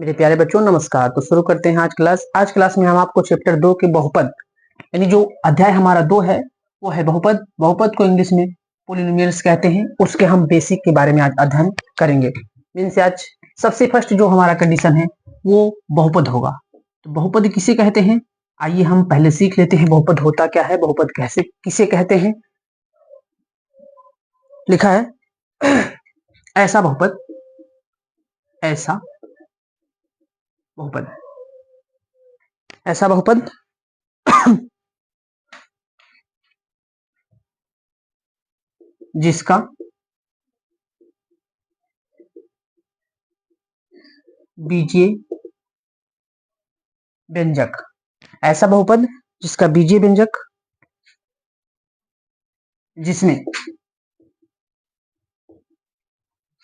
मेरे प्यारे बच्चों नमस्कार। तो शुरू करते हैं आज क्लास में हम आपको चैप्टर 2 के बहुपद यानी जो अध्याय हमारा 2 है वो है बहुपद। बहुपद को इंग्लिश में पॉलिनोमियल्स कहते हैं। उसके हम बेसिक के बारे में आज अध्ययन करेंगे। मीन्स आज सबसे फर्स्ट जो हमारा कंडीशन है वो बहुपद होगा। तो बहुपद किसे कहते हैं आइए हम पहले सीख लेते हैं। बहुपद होता क्या है, बहुपद कैसे किसे कहते हैं। लिखा है ऐसा बहुपद, ऐसा बहुपद, ऐसा बहुपद जिसका बीजीय व्यंजक, ऐसा बहुपद जिसका बीजीय व्यंजक, जिसमें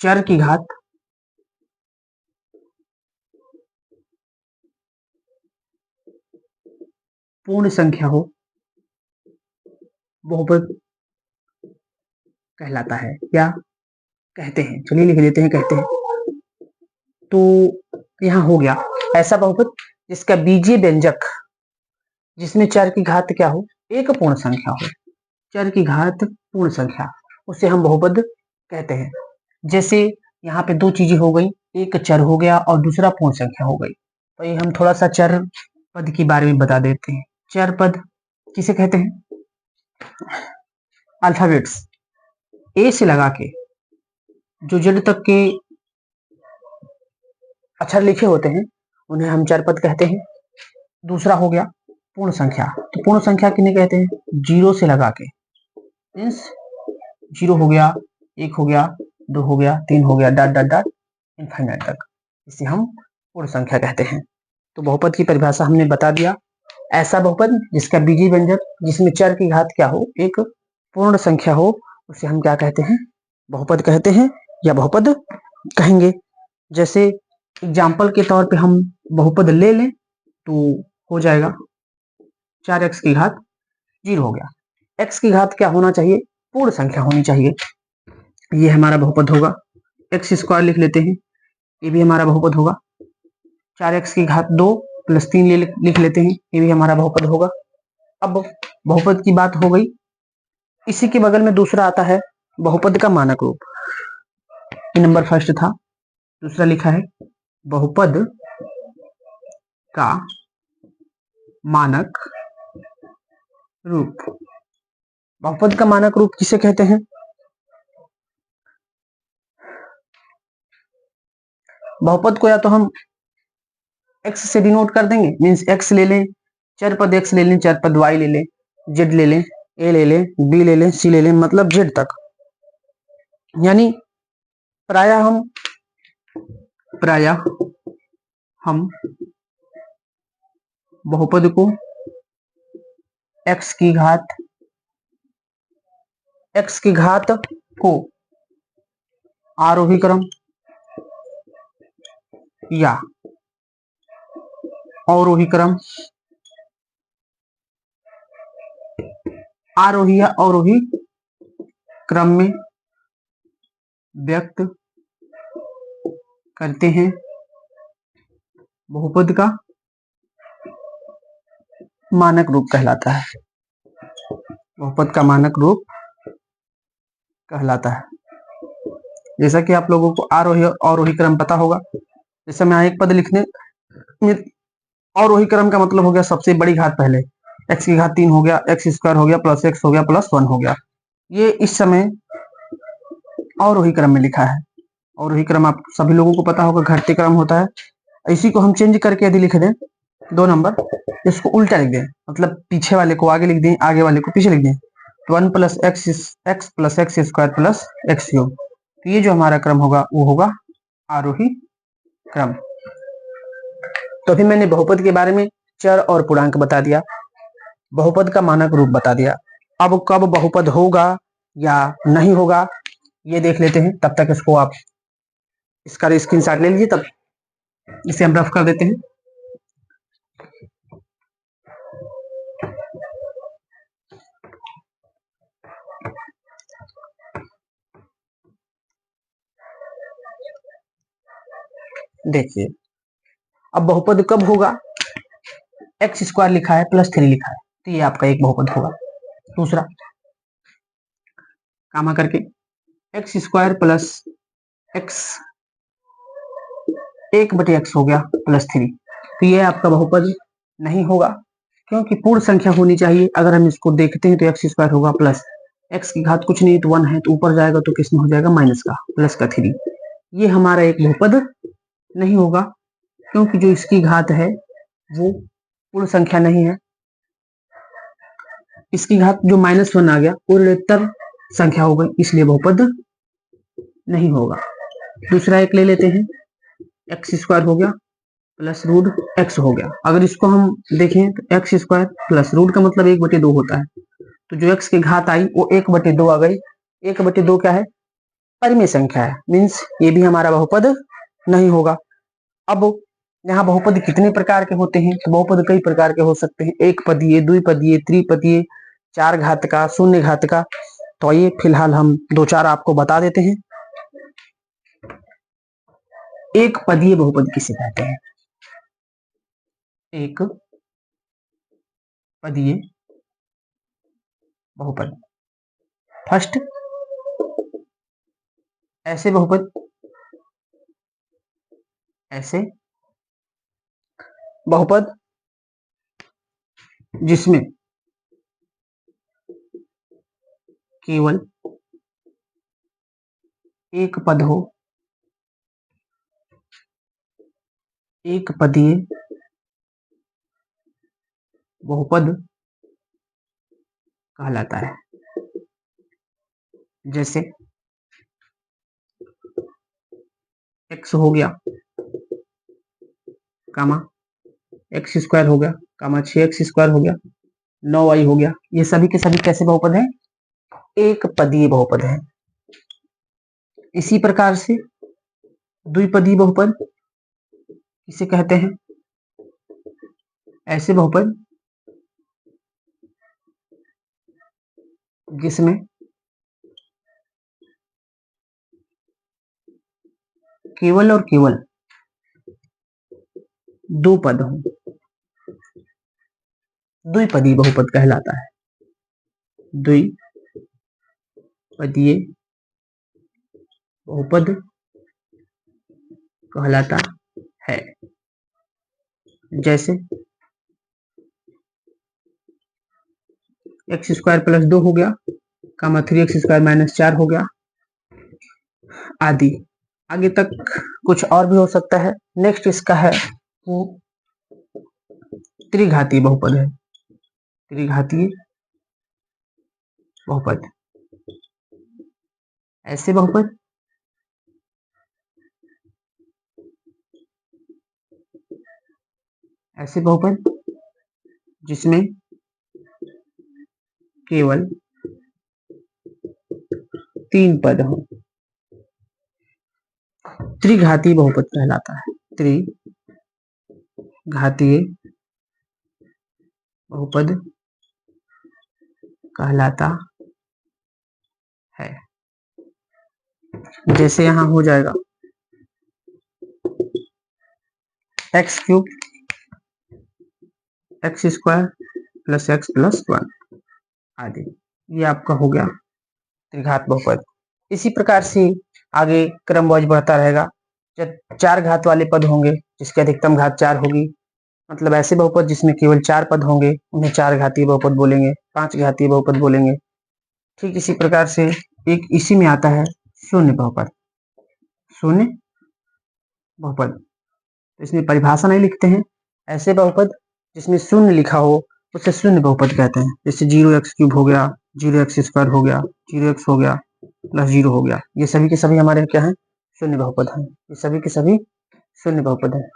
चर की घात पूर्ण संख्या हो, बहुपद कहलाता है। क्या कहते हैं, चलिए लिख लेते हैं कहते हैं। तो यहां हो गया ऐसा बहुपद जिसका बीजीय व्यंजक, जिसमें चर की घात क्या हो, एक पूर्ण संख्या हो। चर की घात पूर्ण संख्या, उसे हम बहुपद कहते हैं। जैसे यहाँ पे दो चीजें हो गई, एक चर हो गया और दूसरा पूर्ण संख्या हो गई। तो ये हम थोड़ा सा चर पद के बारे में बता देते हैं। चर पद किसे कहते हैं? अल्फाबेट्स ए से लगा के जो जेड तक के अक्षर लिखे होते हैं उन्हें हम चर पद कहते हैं। दूसरा हो गया पूर्ण संख्या। तो पूर्ण संख्या किन्हें कहते हैं? जीरो से लगा के, मीन्स जीरो हो गया, एक हो गया, दो हो गया, तीन हो गया, डॉट डॉट डॉट इनफाइनाइट तक, इसे हम पूर्ण संख्या कहते हैं। तो बहुपद की परिभाषा हमने बता दिया। ऐसा बहुपद जिसका बीजीय व्यंजक, जिसमें चर की घात क्या हो, एक पूर्ण संख्या हो, उसे हम क्या कहते हैं? बहुपद कहते हैं या बहुपद कहेंगे। जैसे एग्जाम्पल के तौर पे हम बहुपद ले लें तो हो जाएगा 4x की घात 0 हो गया। x की घात क्या होना चाहिए? पूर्ण संख्या होनी चाहिए। ये हमारा बहुपद होगा। एक्स स्क्वायर लिख लेते हैं, ये भी हमारा बहुपद होगा। 4x की घात 2 प्लस 3 लिख लेते हैं, ये भी हमारा बहुपद होगा। अब बहुपद की बात हो गई। इसी के बगल में दूसरा आता है बहुपद का मानक रूप। ये नंबर फर्स्ट था। दूसरा लिखा है बहुपद का मानक रूप। बहुपद का मानक रूप किसे कहते हैं? बहुपद को या तो हम x से डिनोट कर देंगे, मीन्स x ले लें, चर पद x ले लें, चर पद y ले लें, z ले लें, a ले लें, b ले लें, c ले लें, मतलब z तक। यानी प्रायः हम बहुपद को x की घात को आरोही क्रम या अवरोही क्रम, आरोही या अवरोही क्रम में व्यक्त करते हैं। बहुपद का मानक रूप कहलाता है। बहुपद का मानक रूप कहलाता है। जैसा कि आप लोगों को आरोही और अवरोही क्रम पता होगा। जैसे मैं एक पद लिखने में, अवरोही क्रम का मतलब हो गया सबसे बड़ी घात पहले, x की घात 3 हो गया, x स्क्वायर हो गया, प्लस x हो गया, प्लस 1 हो गया। ये इस समय अवरोही क्रम में लिखा है। अवरोही क्रम आप सभी लोगों को पता होगा, घटते क्रम होता है। इसी को हम चेंज करके यदि लिख दें 2 नंबर, इसको उल्टा लिख दें, मतलब पीछे वाले को आगे लिख दें, आगे वाले को पीछे लिख दें, तो 1 plus x plus x square plus x cube. तो ये जो हमारा क्रम होगा वो होगा आरोही क्रम। तो अभी मैंने बहुपद के बारे में चर और पूर्णांक बता दिया, बहुपद का मानक रूप बता दिया। अब कब बहुपद होगा या नहीं होगा ये देख लेते हैं। तब तक इसको आप इसका स्क्रीनशॉट ले लीजिए, तब इसे हम रफ कर देते हैं। देखिए अब बहुपद कब होगा, एक्स स्क्वायर लिखा है प्लस 3 लिखा है, तो ये आपका एक बहुपद होगा। दूसरा कामा करके x square plus x 1/x हो गया प्लस 3, तो ये आपका बहुपद नहीं होगा, क्योंकि पूर्ण संख्या होनी चाहिए। अगर हम इसको देखते हैं तो एक्स स्क्वायर होगा प्लस एक्स की घात कुछ नहीं तो 1 है, तो ऊपर जाएगा तो किसमें हो जाएगा, माइनस का, प्लस का 3। ये हमारा एक बहुपद नहीं होगा, क्योंकि जो इसकी घात है वो पूर्ण संख्या नहीं है। इसकी घात जो -1 आ गया वो ऋणात्मक संख्या हो गई, इसलिए बहुपद नहीं होगा। दूसरा एक ले लेते हैं, एक्स स्क्वायर हो गया प्लस रूट एक्स हो गया। अगर इसको हम देखें तो एक्स स्क्वायर प्लस रूट का मतलब 1/2 होता है, तो जो एक्स की घात आई वो 1/2 आ गई। 1/2 क्या है, परिमेय संख्या है, मीन्स ये भी हमारा बहुपद नहीं होगा। अब यहाँ बहुपद कितने प्रकार के होते हैं, तो बहुपद कई प्रकार के हो सकते हैं, एक पदीय, द्विपदीय, त्रिपदीय, 4 घात का, 0 घात का। तो ये फिलहाल हम 2-4 आपको बता देते हैं। एक पदीय बहुपद किसे कहते हैं, एक पदीय बहुपद, फर्स्ट ऐसे बहुपद, ऐसे बहुपद जिसमें केवल एक पद हो, एक पदीय बहुपद कहलाता है। जैसे x हो गया कामा एक्स स्क्वायर हो गया कामा 6x स्क्वायर हो गया 9y हो गया, ये सभी के सभी कैसे बहुपद हैं, एक पदीय बहुपद है। इसी प्रकार से द्विपदीय बहुपद किसे कहते हैं, ऐसे बहुपद जिसमें केवल और केवल 2 पद हों, द्विपदीय बहुपद कहलाता है। द्विपदीय बहुपद कहलाता है। जैसे एक्स स्क्वायर प्लस 2 हो गया कामा 3x स्क्वायर माइनस 4 हो गया आदि। आगे तक कुछ और भी हो सकता है। नेक्स्ट इसका है वो त्रिघातीय बहुपद है, त्रिघातीय बहुपद। ऐसे बहुपद ऐसे बहुपद जिसमें केवल 3 पद हो, त्रिघातीय बहुपद कहलाता है। त्रिघातीय बहुपद कहलाता है। जैसे यहां हो जाएगा x cube x square plus x plus 1 आदि, ये आपका हो गया त्रिघात बहुपद। इसी प्रकार से आगे क्रम वाइज बढ़ता रहेगा। जब 4 घात वाले पद होंगे जिसकी अधिकतम घात 4 होगी, मतलब ऐसे बहुपद जिसमें केवल 4 पद होंगे उन्हें 4 घातीय बहुपद बोलेंगे, 5 घातीय बहुपद बोलेंगे। ठीक इसी प्रकार से एक इसी में आता है शून्य बहुपद। शून्य बहुपद, तो इसमें परिभाषा नहीं लिखते हैं। ऐसे बहुपद जिसमें शून्य लिखा हो उसे शून्य बहुपद कहते हैं। जैसे 0x³ हो गया, 0x स्क्वायर हो गया, 0x हो गया प्लस 0 हो गया, ये सभी के सभी हमारे क्या हैं, शून्य बहुपद हैं। ये सभी के सभी शून्य बहुपद हैं।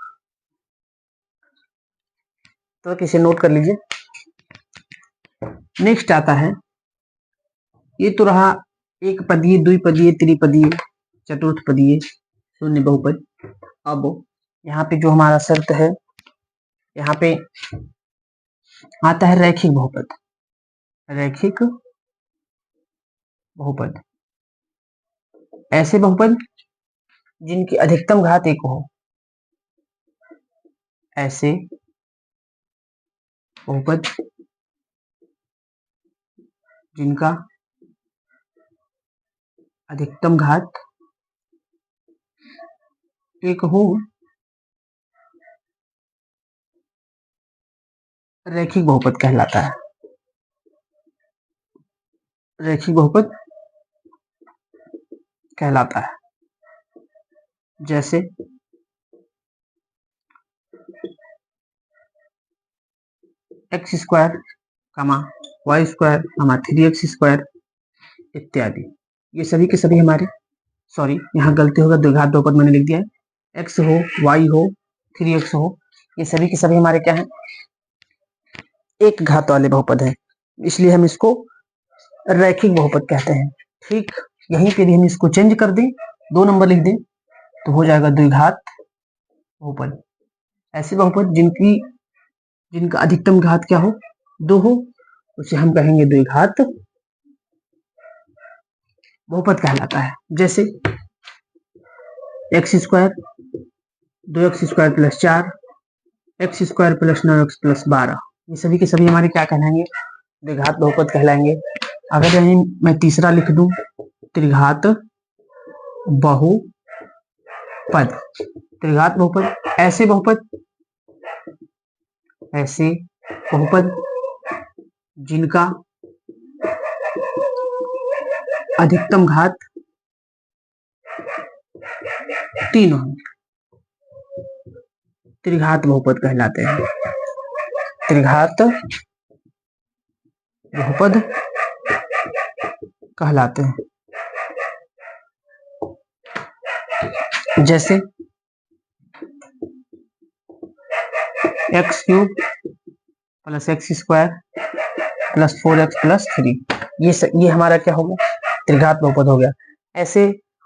तो इसे नोट कर लीजिए। नेक्स्ट आता है, ये तो रहा एक पदीय, द्विपदीय, त्रिपदीय, चतुर्थपदीय शून्य बहुपद। अब यहाँ पे जो हमारा शर्त है, यहाँ पे आता है रैखिक बहुपद। रैखिक बहुपद ऐसे बहुपद जिनकी अधिकतम घात 1 हो, ऐसे बहुपद जिनका अधिकतम घात 1 हो रैखिक बहुपद कहलाता है। रैखिक बहुपद कहलाता है। जैसे x square y square 3x square इत्यादि, ये सभी के सभी हमारे, सॉरी यहाँ गलती होगा, द्विघात बहुपद मैंने लिख दिया है। x हो, y हो, 3x हो, ये सभी के सभी हमारे क्या हैं, एक घात वाले बहुपद हैं, इसलिए हम इसको रैखिक बहुपद कहते हैं। ठीक यहीं पे भी हम इसको चेंज कर दें, 2 नंबर लिख दें, तो हो जाएगा द्विघात बहुपद। ऐसे बहुपद जिनका अधिकतम घात क्या हो, 2 हो, उसे हम कहेंगे द्विघात बहुपद कहलाता है। जैसे x square 2x square plus 4, x square plus 9x plus 12, ये सभी के सभी हमारे क्या कहलाएंगे, द्विघात बहुपद कहलाएंगे। अगर यहीं मैं तीसरा लिख दूं, त्रिघात बहुपद। त्रिघात बहुपद ऐसे बहुपद जिनका अधिकतम घात 3 हो, त्रिघात बहुपद कहलाते हैं। त्रिघात बहुपद कहलाते हैं। जैसे x cube plus x square plus 4x plus 3, ये हमारा क्या हो गया, त्रिघात बहुपद हो गया। ऐसे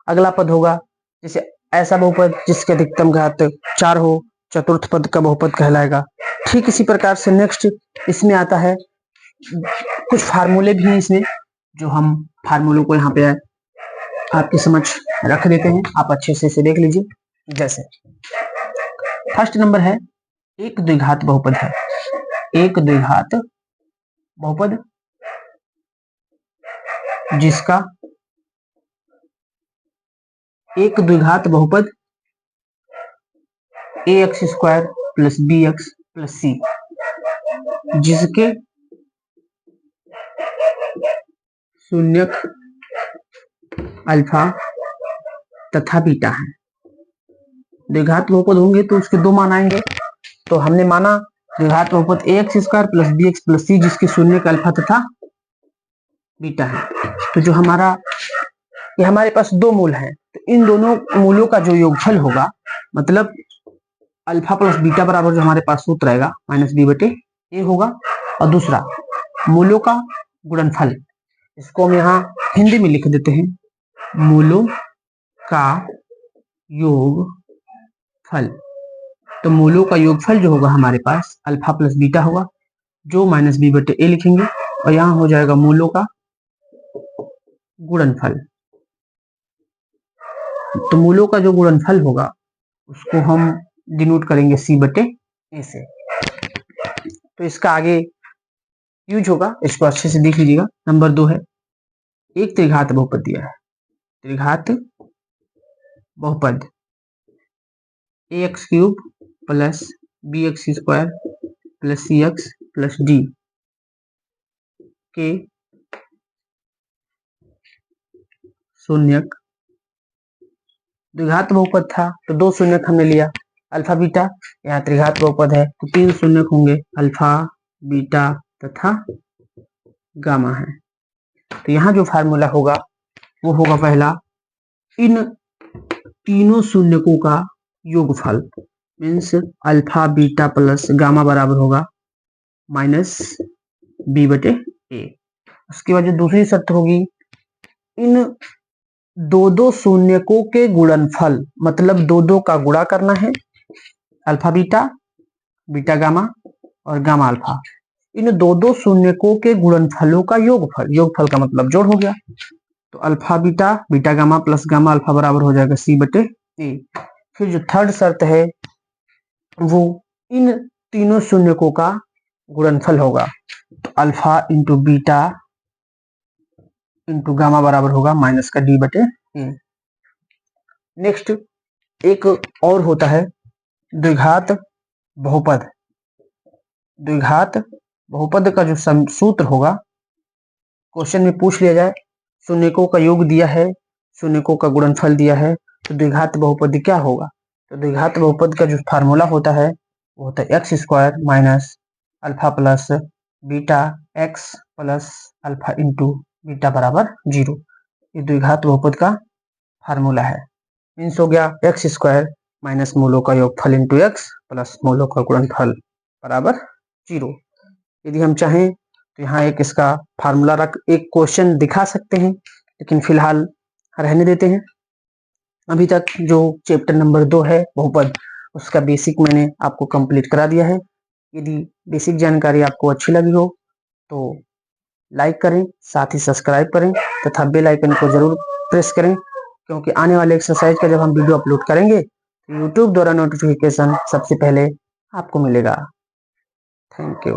अगला पद होगा, जैसे ऐसा बहुपद जिसके अधिकतम घात 4 हो, चतुर्थ पद का बहुपद कहलाएगा। ठीक इसी प्रकार से नेक्स्ट इसमें आता है, कुछ फार्मूले भी हैं इसमें, जो हम फार्मूलों को यहाँ पे आपकी समझ रख देते हैं, आप अच्छे से इसे देख लीजिए। जैसे फर्स्ट नंबर है, एक द्विघात बहुपद है। एक द्विघात बहुपद जिसका एक द्विघात बहुपद ax square plus bx plus c, जिसके शून्यक अल्फा तथा बीटा है। द्विघात बहुपद होंगे तो उसके 2 मान आएंगे, तो हमने माना द्विघात बहुपद ax square plus bx plus c, जिसके शून्यक अल्फा तथा बीटा है। तो जो ये हमारे पास 2 मूल हैं, तो इन दोनों मूलों का जो योगफल होगा, मतलब अल्फा प्लस बीटा बराबर जो हमारे पास सूत्र आएगा -b/a होगा, और दूसरा मूलों का गुणनफल, इसको हम यहाँ हिंदी में लिख देते हैं, मूलों का योगफल। तो मूलों का योगफल जो होगा हमारे पास अल्फा प्लस बीटा होगा, जो -b/a लिखेंगे, और यहाँ हो जाएगा मूलों का गुणनफल। तो मूलों का जो गुणनफल होगा उसको हम डिनोट करेंगे c/a से। तो इसका आगे यूज होगा, इसको अच्छे से देख लीजिएगा। नंबर 2 है, एक त्रिघात बहुपद दिया है। त्रिघात बहुपद ax cube plus bx square plus cx plus d के शून्यक, द्विघात बहुपद था तो 2 शून्यक हमने लिया, अल्फा बीटा, यहाँ त्रिघात बहुपद है तो 3 शून्यक होंगे, अल्फा बीटा तथा गामा है। तो यहाँ जो फार्मूला होगा वो होगा पहला, इन तीनों शून्यकों का योगफल, means alpha beta plus gamma बराबर होगा -b/a। उसके बाद जो दूसरी शर्त होगी, इन 2 शून्यकों के गुणनफल, मतलब 2 का गुणा करना है, अल्फा बीटा, बीटा गामा और गामा अल्फा, इन 2 शून्यकों के गुणनफलों का योगफल, योगफल का मतलब जोड़ हो गया, तो alpha beta, beta gamma plus gamma alpha बराबर हो जाएगा c/a। फिर जो थर्ड शर्त है वो इन तीनों शून्यकों का गुणनफल होगा। तो alpha into beta into gamma बराबर होगा माइनस का डी बटे ए। नेक्स्ट एक और होता है द्विघात बहुपद। द्विघात बहुपद का जो सूत्र होगा, क्वेश्चन में पूछ लिया जाए शून्यकों का योग दिया है, शून्यकों का गुणनफल दिया है, तो द्विघात बहुपद क्या होगा? तो द्विघात बहुपद का जो फार्मूला होता है वो होता है x square minus alpha plus beta x plus alpha into beta बराबर 0। ये द्विघात बहुपद का फार्मूला है। मीन्स हो गया एक्स स्क्वायर माइनस मूलों का योगफल इंटू एक्स प्लस मूलों का गुणनफल बराबर 0। यदि हम चाहें तो यहाँ एक इसका फार्मूला रख एक क्वेश्चन दिखा सकते हैं, लेकिन फिलहाल रहने देते हैं। अभी तक जो चैप्टर नंबर 2 है बहुपद, उसका बेसिक मैंने आपको कंप्लीट करा दिया है। यदि बेसिक जानकारी आपको अच्छी लगी हो तो लाइक करें, साथ ही सब्सक्राइब करें तथा बेल आइकन को जरूर प्रेस करें, क्योंकि आने वाले एक्सरसाइज का जब हम वीडियो अपलोड करेंगे तो यूट्यूब द्वारा नोटिफिकेशन सबसे पहले आपको मिलेगा। Thank you.